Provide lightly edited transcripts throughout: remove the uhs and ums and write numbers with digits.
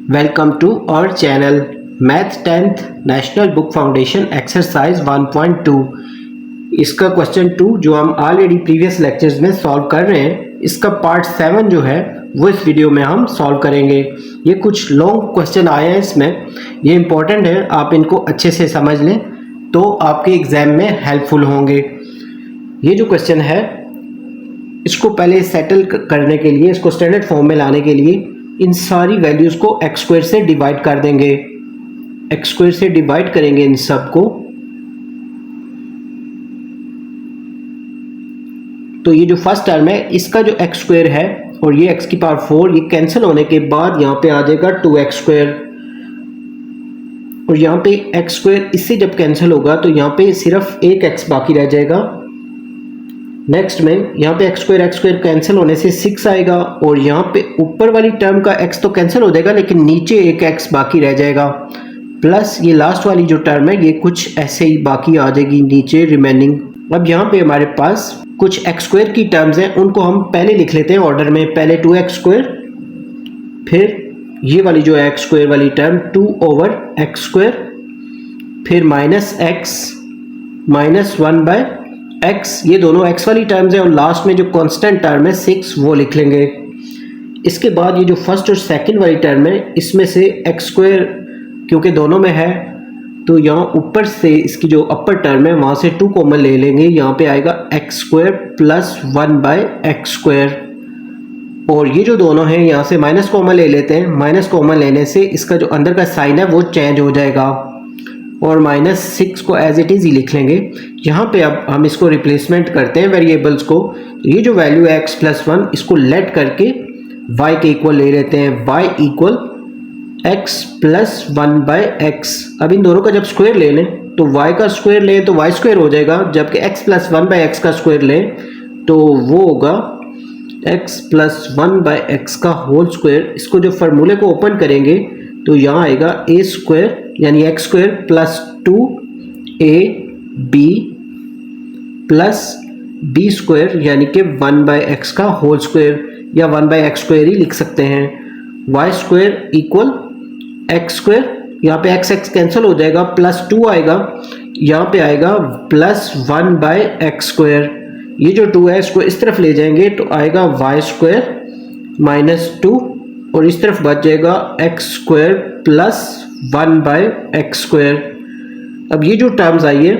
Welcome to our channel math 10th National Book Foundation exercise 1.2। इसका question 2 जो हम already previous lectures में solve कर रहे हैं, इसका पार्ट 7 जो है वो इस वीडियो में हम सॉल्व करेंगे। ये कुछ लॉन्ग क्वेश्चन आए हैं इसमें, ये इम्पोर्टेंट है, आप इनको अच्छे से समझ लें तो आपके एग्ज़ाम में हेल्पफुल होंगे। ये जो क्वेश्चन है इसको पहले सेटल करने के लिए, इसको स्टैंडर्ड फॉर्म में लाने के लिए इन सारी वैल्यूज़ को एक्स स्क्वायर से डिवाइड कर देंगे। एक्स स्क्वायर से डिवाइड करेंगे इन सब को, तो ये जो फर्स्ट टर्म है इसका जो एक्स स्क्वायर है और ये एक्स की पावर 4, ये कैंसिल होने के बाद यहाँ पे आ जाएगा 2x स्क्वायर, और यहाँ पे एक्स स्क्वायर इससे जब कैंसिल होगा तो यहाँ पे सिर्फ एक एक्स बाकी रह जाएगा। नेक्स्ट में यहाँ पे एक्स स्क्वायर कैंसिल होने से 6 आएगा, और यहाँ पे ऊपर वाली टर्म का x तो कैंसिल हो जाएगा लेकिन नीचे एक x बाकी रह जाएगा, प्लस ये लास्ट वाली जो टर्म है ये कुछ ऐसे ही बाकी आ जाएगी नीचे रिमेनिंग। अब यहाँ पे हमारे पास कुछ एक्स स्क्वायर की टर्म्स हैं, उनको हम पहले लिख लेते हैं ऑर्डर में। पहले 2x स्क्वायर, फिर ये वाली जो है एक्स स्क्वायर वाली टर्म 2/x स्क्वायर, फिर -x -1/x, ये दोनों x वाली टर्म्स हैं, और लास्ट में जो कांस्टेंट टर्म है 6 वो लिख लेंगे। इसके बाद ये जो फर्स्ट और सेकंड वाली टर्म है इसमें से एक्स स्क्वायर क्योंकि दोनों में है तो यहाँ ऊपर से इसकी जो अपर टर्म है वहाँ से 2 कॉमन ले लेंगे, यहाँ पे आएगा x square plus 1/x square, और ये जो दोनों हैं यहाँ से माइनस कॉमन ले लेते हैं। माइनस कॉमन लेने से इसका जो अंदर का साइन है वो चेंज हो जाएगा, और -6 को एज इट इज़ ही लिख लेंगे। यहाँ पे अब हम इसको रिप्लेसमेंट करते हैं वेरिएबल्स को, तो ये जो वैल्यू है x + 1 इसको लेट करके y के इक्वल ले लेते हैं, y = x + 1/x। अब इन दोनों का जब स्क्वायर ले लें तो y का स्क्वायर लें तो y स्क्वायर हो जाएगा, जबकि x + 1/x का स्क्वायर लें तो वो होगा x + 1/x का होल स्क्वायर। इसको जो फार्मूले को ओपन करेंगे तो यहाँ आएगा a² यानी x² + 2ab + b² यानी कि 1/x का होल स्क्वायर, या 1/x स्क्वायर ही लिख सकते हैं। y² = x², यहाँ पे x कैंसिल हो जाएगा, +2 आएगा, यहाँ पे आएगा +1/x स्क्वायर। ये जो 2 है इसको इस तरफ ले जाएंगे तो आएगा y² -2, और इस तरफ बच जाएगा x² + 1/x स्क्वायर। अब ये जो टर्म्स आई है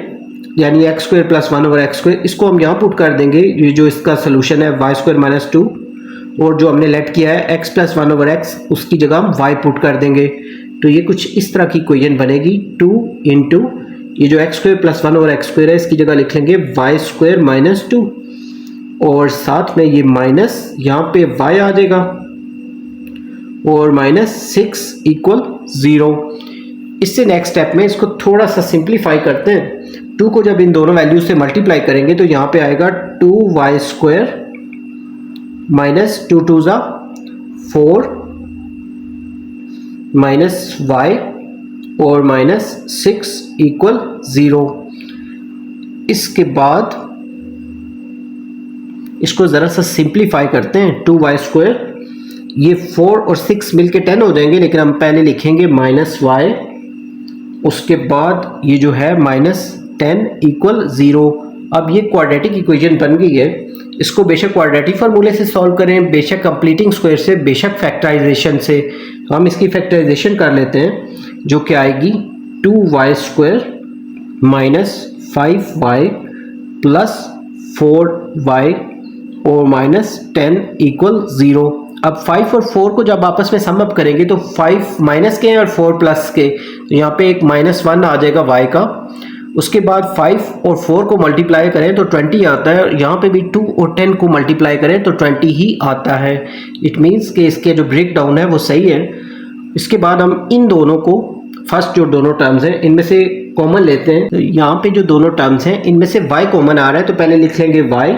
यानी x² + 1/x स्क्वायर, इसको हम यहाँ पुट कर देंगे। ये जो इसका सोल्यूशन है y² - 2, और जो हमने लेट किया है x + 1/x उसकी जगह हम y पुट कर देंगे, तो ये कुछ इस तरह की इक्वेशन बनेगी। 2 × ये जो x² + 1/x स्क्वायर है इसकी जगह लिख लेंगे y² - 2, और साथ में ये माइनस यहाँ पे y आ जाएगा, और -6 = 0। इससे नेक्स्ट स्टेप में इसको थोड़ा सा सिंप्लीफाई करते हैं। 2 को जब इन दोनों वैल्यू से मल्टीप्लाई करेंगे तो यहाँ पे आएगा 2y² -2 × 2 = 4 -y और -6 = 0। इसके बाद इसको ज़रा सा सिंप्लीफाई करते हैं। 2y², ये 4 और 6 मिलके 10 हो जाएंगे, लेकिन हम पहले लिखेंगे -y, उसके बाद ये जो है -10 = 0। अब ये क्वाड्रेटिक इक्वेशन बन गई है। इसको बेशक क्वाड्रेटिक फार्मूले से सॉल्व करें, बेशक कंप्लीटिंग स्क्वायर से, बेशक फैक्टराइजेशन से। हम इसकी फैक्टराइजेशन कर लेते हैं, जो कि आएगी 2y² - 5y + 4y और -10 = 0। अब 5 और 4 को जब आपस में सम अप करेंगे तो 5 माइनस के हैं और 4 प्लस के, तो यहाँ पे एक -1 आ जाएगा y का। उसके बाद 5 और 4 को मल्टीप्लाई करें तो 20 आता है, और यहाँ पे भी 2 और 10 को मल्टीप्लाई करें तो 20 ही आता है। इट मीन्स कि इसके जो ब्रेक डाउन है वो सही है। इसके बाद हम इन दोनों को, फर्स्ट जो दोनों टर्म्स हैं इनमें से कॉमन लेते हैं। तो यहाँ पे जो दोनों टर्म्स हैं इनमें से y कॉमन आ रहा है, तो पहले लिख लेंगे y,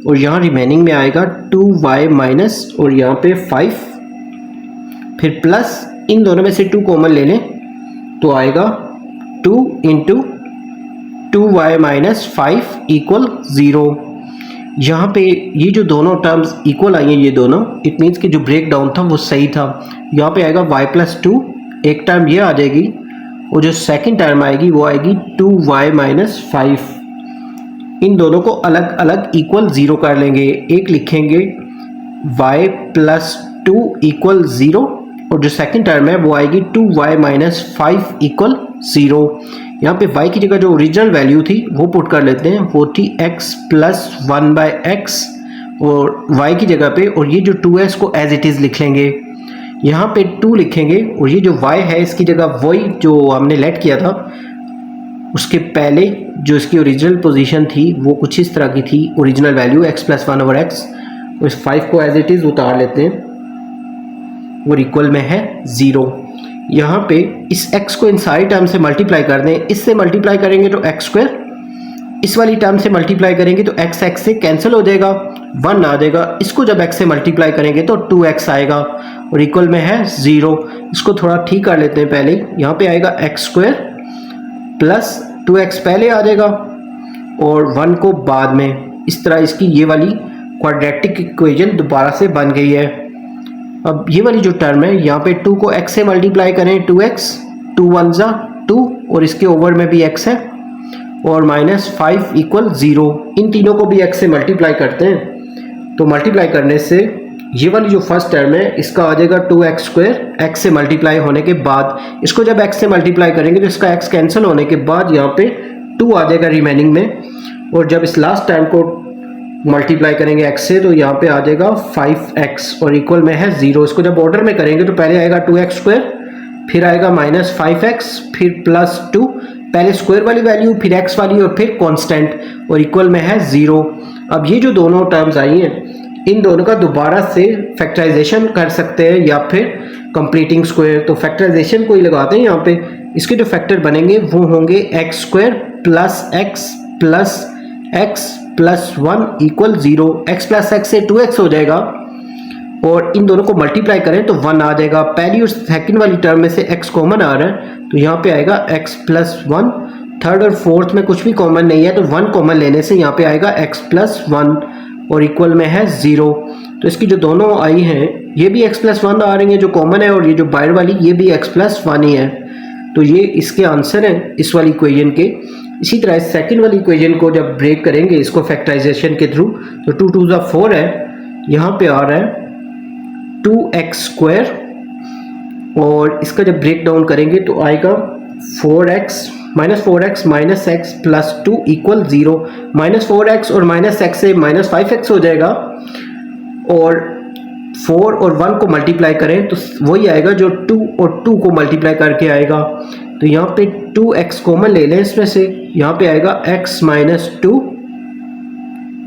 और यहाँ रिमेनिंग में आएगा 2y माइनस, और यहाँ पे 5, फिर प्लस इन दोनों में से 2 कॉमन ले लें तो आएगा 2 × 2y - 5 = 0। यहाँ पे ये जो दोनों टर्म्स इक्वल आई हैं ये दोनों, इट मीन्स कि जो ब्रेक डाउन था वो सही था। यहाँ पे आएगा y प्लस 2, एक टर्म ये आ जाएगी, और जो सेकंड टर्म आएगी वो आएगी 2y माइनस 5। इन दोनों को अलग अलग इक्वल 0 कर लेंगे। एक लिखेंगे y प्लस 2 इक्वल 0, और जो सेकंड टर्म है वो आएगी 2y माइनस 5 इक्वल 0। यहाँ पे y की जगह जो ओरिजिनल वैल्यू थी वो पुट कर लेते हैं, वो थी x प्लस 1/x, और y की जगह पे, और ये जो 2s को एज इट इज़ लिख लेंगे। यहाँ पे 2 लिखेंगे, और ये जो y है इसकी जगह वही जो हमने लेट किया था उसके पहले जो इसकी ओरिजिनल पोजीशन थी वो कुछ इस तरह की थी, original value x plus 1/x। इस 5 को एज इट इज़ उतार लेते हैं और इक्वल में है 0। यहाँ पे इस x को इन सारी टर्म से मल्टीप्लाई कर दें। इससे मल्टीप्लाई करेंगे तो x², इस वाली टर्म से मल्टीप्लाई करेंगे तो x से कैंसिल हो जाएगा, 1 आ जाएगा। इसको जब x से मल्टीप्लाई करेंगे तो 2x आएगा और इक्वल में है 0। इसको थोड़ा ठीक कर लेते हैं पहले। यहाँ पे आएगा x² प्लस 2x पहले आ जाएगा और 1 को बाद में। इस तरह इसकी ये वाली क्वाड्रेटिक इक्वेशन दोबारा से बन गई है। अब ये वाली जो टर्म है यहाँ पे 2 को x से मल्टीप्लाई करें, 2x, 2 1 जा 2, और इसके ओवर में भी x है, और माइनस 5 इक्वल 0। इन तीनों को भी x से मल्टीप्लाई करते हैं, तो मल्टीप्लाई करने से ये वाली जो फर्स्ट टर्म है इसका आ जाएगा 2x², x से मल्टीप्लाई होने के बाद। इसको जब x से मल्टीप्लाई करेंगे तो इसका x कैंसिल होने के बाद यहाँ पे 2 आ जाएगा रिमेनिंग में, और जब इस लास्ट टर्म को मल्टीप्लाई करेंगे x से तो यहाँ पे आ जाएगा 5x और इक्वल में है 0। इसको जब ऑर्डर में करेंगे तो पहले आएगा 2x², फिर आएगा माइनस 5x, फिर प्लस 2, पहले स्क्वायर वाली वैल्यू, फिर x वाली, और फिर कांस्टेंट, और इक्वल में है 0। अब ये जो दोनों टर्म्स आई हैं इन दोनों का दोबारा से फैक्टराइजेशन कर सकते हैं या फिर कंप्लीटिंग स्क्वायर। तो फैक्टराइजेशन को ही लगाते हैं यहाँ पे। इसके जो फैक्टर बनेंगे वो होंगे x² plus x plus x plus 1 equal 0। x plus x से 2x हो जाएगा, और इन दोनों को मल्टीप्लाई करें तो 1 आ जाएगा। पहली और सेकंड वाली टर्म में से x कॉमन आ रहा है तो यहाँ पे आएगा x प्लस 1। थर्ड और फोर्थ में कुछ भी कॉमन नहीं है तो 1 कॉमन लेने से यहाँ पे आएगा x प्लस 1 और इक्वल में है 0। तो इसकी जो दोनों आई हैं ये भी x प्लस 1 आ रही हैं जो कॉमन है, और ये जो बाहर वाली ये भी x प्लस 1 ही है। तो ये इसके आंसर हैं इस वाली इक्वेशन के। इसी तरह इस सेकंड वाली इक्वेशन को जब ब्रेक करेंगे इसको फैक्टराइजेशन के थ्रू, तो 2 2 4 है, यहाँ पे आ रहा है 2x², और इसका जब ब्रेक डाउन करेंगे तो आएगा 4x minus x plus 2 equal 0। Minus 4x और माइनस x से माइनस 5x हो जाएगा, और 4 और 1 को मल्टीप्लाई करें तो वही आएगा जो 2 और 2 को मल्टीप्लाई करके आएगा। तो यहाँ पे 2x कॉमन ले लें इसमें से, यहाँ पे आएगा x माइनस 2,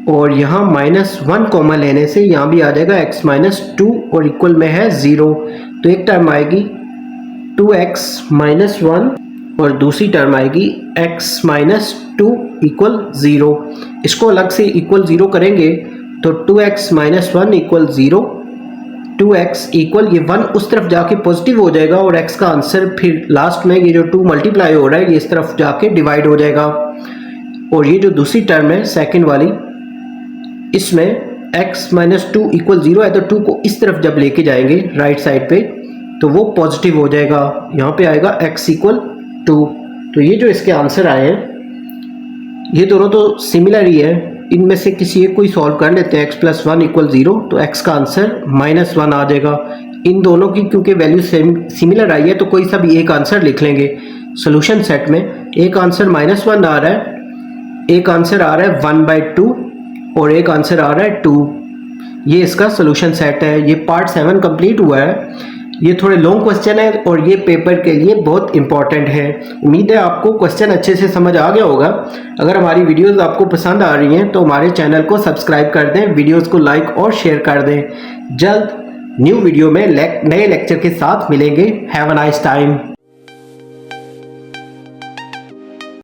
और यहाँ माइनस 1 कॉमन लेने से यहाँ भी आ जाएगा x माइनस 2 और इक्वल में है 0। तो एक टर्म आएगी 2x माइनस 1 और दूसरी टर्म आएगी x माइनस 2 इक्वल 0। इसको अलग से इक्वल 0 करेंगे तो 2x minus 1 equal 0, 2x equal ये 1 उस तरफ जाके पॉजिटिव हो जाएगा, और x का आंसर फिर लास्ट में ये जो 2 मल्टीप्लाई हो रहा है ये इस तरफ जाके डिवाइड हो जाएगा। और ये जो दूसरी टर्म है सेकंड वाली, इसमें x माइनस 2 इक्वल 0 है, तो 2 को इस तरफ जब लेके जाएंगे राइट साइड पे तो वो पॉजिटिव हो जाएगा, यहाँ पे आएगा x इक्वल 2। तो ये जो इसके आंसर आए हैं ये दोनों तो सिमिलर ही है, इनमें से किसी एक को ही सॉल्व कर लेते हैं। x प्लस 1 इक्वल 0, तो x का आंसर माइनस 1 आ जाएगा। इन दोनों की क्योंकि वैल्यू सिमिलर आई है तो कोई सा भी एक आंसर लिख लेंगे। सोल्यूशन सेट में एक आंसर माइनस 1 आ रहा है, एक आंसर आ रहा है 1/2, और एक आंसर आ रहा है 2। ये इसका सोल्यूशन सेट है। ये पार्ट 7 कंप्लीट हुआ है। ये थोड़े लॉन्ग क्वेश्चन है और ये पेपर के लिए बहुत इंपॉर्टेंट है। उम्मीद है आपको क्वेश्चन अच्छे से समझ आ गया होगा। अगर हमारी वीडियोस आपको पसंद आ रही हैं तो हमारे चैनल को सब्सक्राइब कर दें, वीडियोस को लाइक और शेयर कर दें। जल्द न्यू वीडियो में नए लेक्चर के साथ मिलेंगे। Have a nice time.